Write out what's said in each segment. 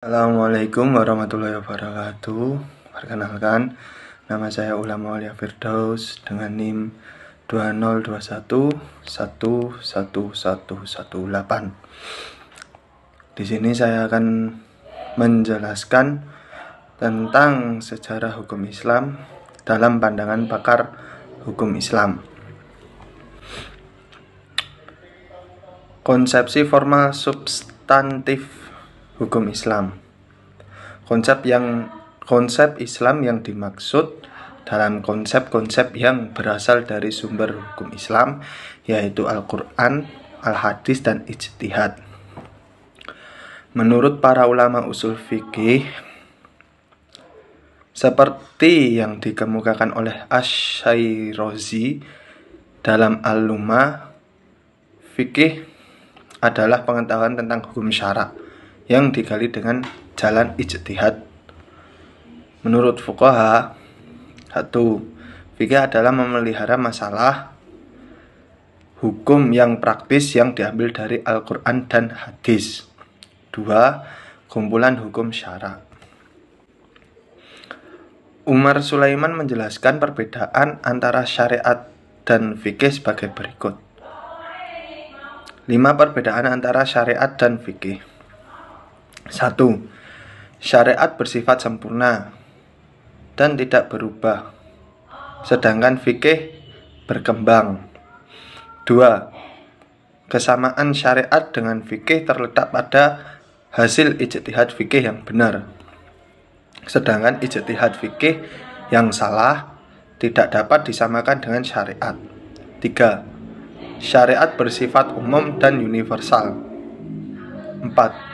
Assalamualaikum warahmatullahi wabarakatuh. Perkenalkan, nama saya Ulama Aulia Firdaus dengan NIM 2021111118. Di sini saya akan menjelaskan tentang sejarah hukum Islam dalam pandangan pakar hukum Islam. Konsepsi formal substantif hukum Islam. Konsep Islam yang dimaksud dalam konsep-konsep yang berasal dari sumber hukum Islam, yaitu Al-Quran, Al-Hadis, dan Ijtihad. Menurut para ulama usul fikih, seperti yang dikemukakan oleh Asy-Syairazi dalam Al-Lumah, fikih adalah pengetahuan tentang hukum syara yang digali dengan jalan ijtihad. Menurut fuqaha, 1. Fikih adalah memelihara masalah hukum yang praktis yang diambil dari Al-Quran dan Hadis. 2. Kumpulan hukum syara. Umar Sulaiman menjelaskan perbedaan antara syariat dan fikih sebagai berikut. 5 perbedaan antara syariat dan fikih. 1. Syariat bersifat sempurna dan tidak berubah, sedangkan fikih berkembang. 2. Kesamaan syariat dengan fikih terletak pada hasil ijtihad fikih yang benar, sedangkan ijtihad fikih yang salah tidak dapat disamakan dengan syariat. 3. Syariat bersifat umum dan universal. 4.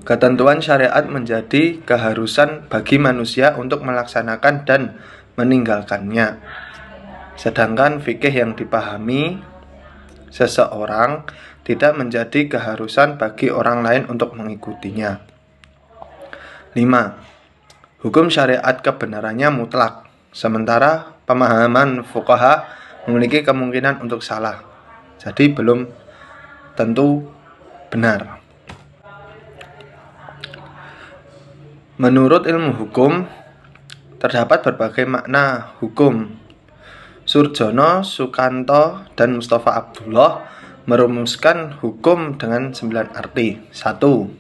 Ketentuan syariat menjadi keharusan bagi manusia untuk melaksanakan dan meninggalkannya, sedangkan fikih yang dipahami seseorang tidak menjadi keharusan bagi orang lain untuk mengikutinya. 5. Hukum syariat kebenarannya mutlak, sementara pemahaman fuqaha memiliki kemungkinan untuk salah, jadi belum tentu benar. Menurut ilmu hukum, terdapat berbagai makna hukum. Surjono, Sukanto, dan Mustafa Abdullah merumuskan hukum dengan 9 arti. 1.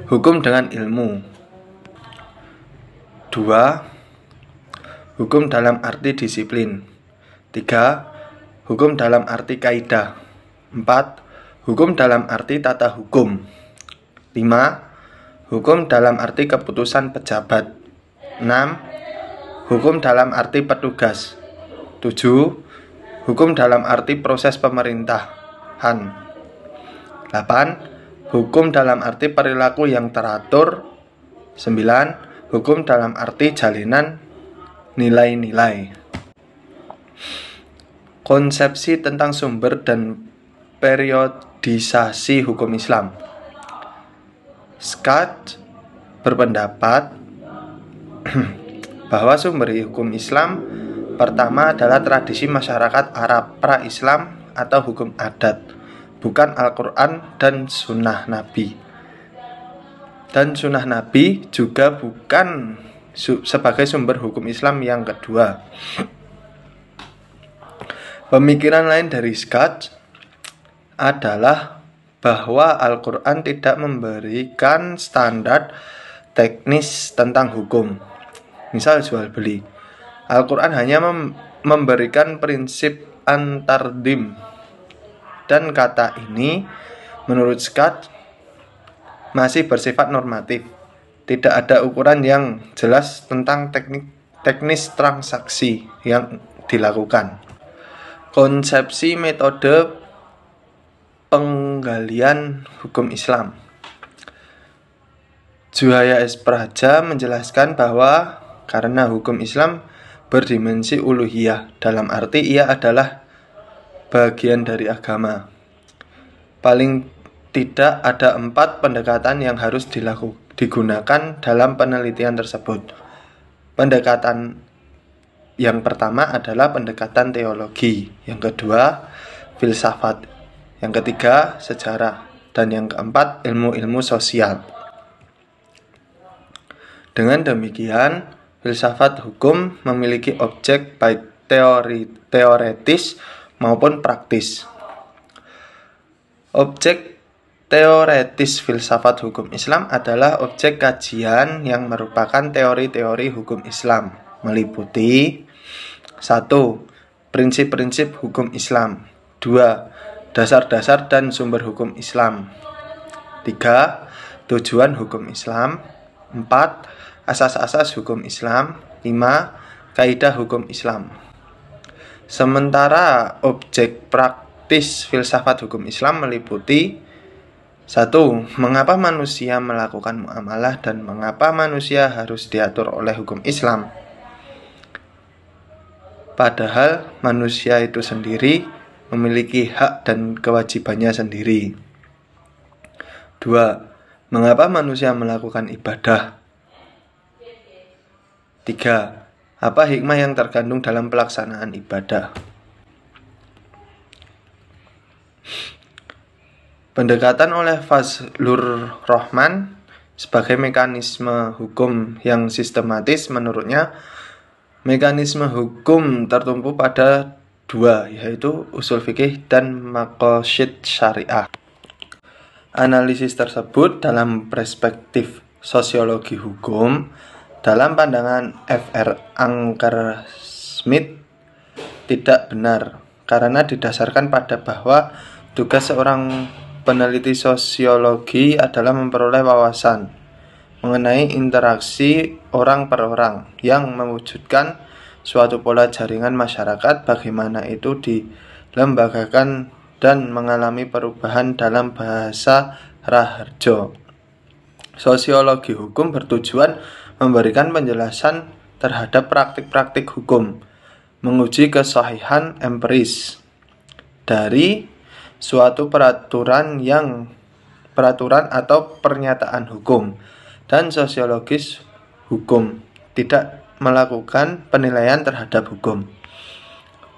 Hukum dengan ilmu. 2. Hukum dalam arti disiplin. 3. Hukum dalam arti kaidah. 4. Hukum dalam arti tata hukum. 5. Hukum dalam arti keputusan pejabat. 6. Hukum dalam arti petugas. 7. Hukum dalam arti proses pemerintahan. 8. Hukum dalam arti perilaku yang teratur. 9. Hukum dalam arti jalinan nilai-nilai. Konsepsi tentang sumber dan periodisasi hukum Islam. Scott berpendapat bahwa sumber hukum Islam pertama adalah tradisi masyarakat Arab pra-Islam atau hukum adat, bukan Al-Quran dan Sunnah Nabi. Dan Sunnah Nabi juga bukan sebagai sumber hukum Islam yang kedua. Pemikiran lain dari Scott adalah bahwa Al-Quran tidak memberikan standar teknis tentang hukum, misal jual beli. Al-Quran hanya memberikan prinsip antardim, dan kata ini menurut Scott masih bersifat normatif. Tidak ada ukuran yang jelas tentang teknis transaksi yang dilakukan. Konsepsi metode penggalian hukum Islam. Juhaya S. Praja menjelaskan bahwa karena hukum Islam berdimensi uluhiyah, dalam arti ia adalah bagian dari agama, paling tidak ada 4 pendekatan yang harus digunakan dalam penelitian tersebut. Pendekatan yang pertama adalah pendekatan teologi, yang kedua filsafat, yang ketiga sejarah, Dan yang keempat, ilmu-ilmu sosial. Dengan demikian, filsafat hukum memiliki objek baik teoretis maupun praktis. Objek teoretis filsafat hukum Islam adalah objek kajian yang merupakan teori-teori hukum Islam, meliputi 1. Prinsip-prinsip hukum Islam. 2. Dasar-dasar dan sumber hukum Islam. 3. Tujuan hukum Islam. 4. Asas-asas hukum Islam. 5. Kaidah hukum Islam. Sementara objek praktis filsafat hukum Islam meliputi 1. Mengapa manusia melakukan muamalah dan mengapa manusia harus diatur oleh hukum Islam? Padahal manusia itu sendiri memiliki hak dan kewajibannya sendiri. 2. Mengapa manusia melakukan ibadah? 3. Apa hikmah yang terkandung dalam pelaksanaan ibadah? Pendekatan oleh Fazlur Rahman sebagai mekanisme hukum yang sistematis, menurutnya mekanisme hukum tertumpu pada 2, yaitu usul fikih dan maqasid syariah. Analisis tersebut dalam perspektif sosiologi hukum dalam pandangan Fr. Ankersmit tidak benar karena didasarkan pada bahwa tugas seorang peneliti sosiologi adalah memperoleh wawasan mengenai interaksi orang per orang yang mewujudkan suatu pola jaringan masyarakat, bagaimana itu dilembagakan dan mengalami perubahan dalam bahasa Raharjo. Sosiologi hukum bertujuan memberikan penjelasan terhadap praktik-praktik hukum, menguji kesahihan empiris dari suatu peraturan atau pernyataan hukum, dan sosiologis hukum tidak melakukan penilaian terhadap hukum.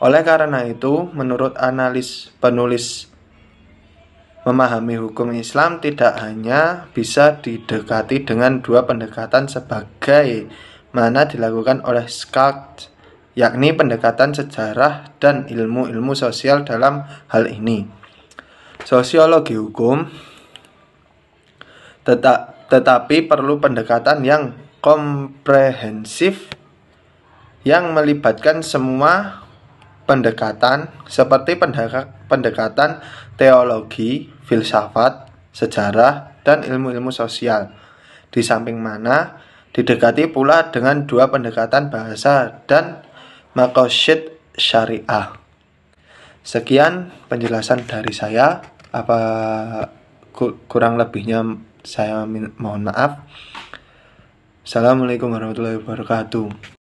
Oleh karena itu, menurut penulis, memahami hukum Islam tidak hanya bisa didekati dengan 2 pendekatan sebagai mana dilakukan oleh Schacht, yakni pendekatan sejarah dan ilmu-ilmu sosial dalam hal ini. Sosiologi hukum tetapi perlu pendekatan yang komprehensif yang melibatkan semua pendekatan seperti pendekatan teologi, filsafat, sejarah, dan ilmu-ilmu sosial. Di samping mana didekati pula dengan 2 pendekatan bahasa dan maqasid syariah. Sekian penjelasan dari saya. Kurang lebihnya saya mohon maaf. Assalamualaikum warahmatullahi wabarakatuh.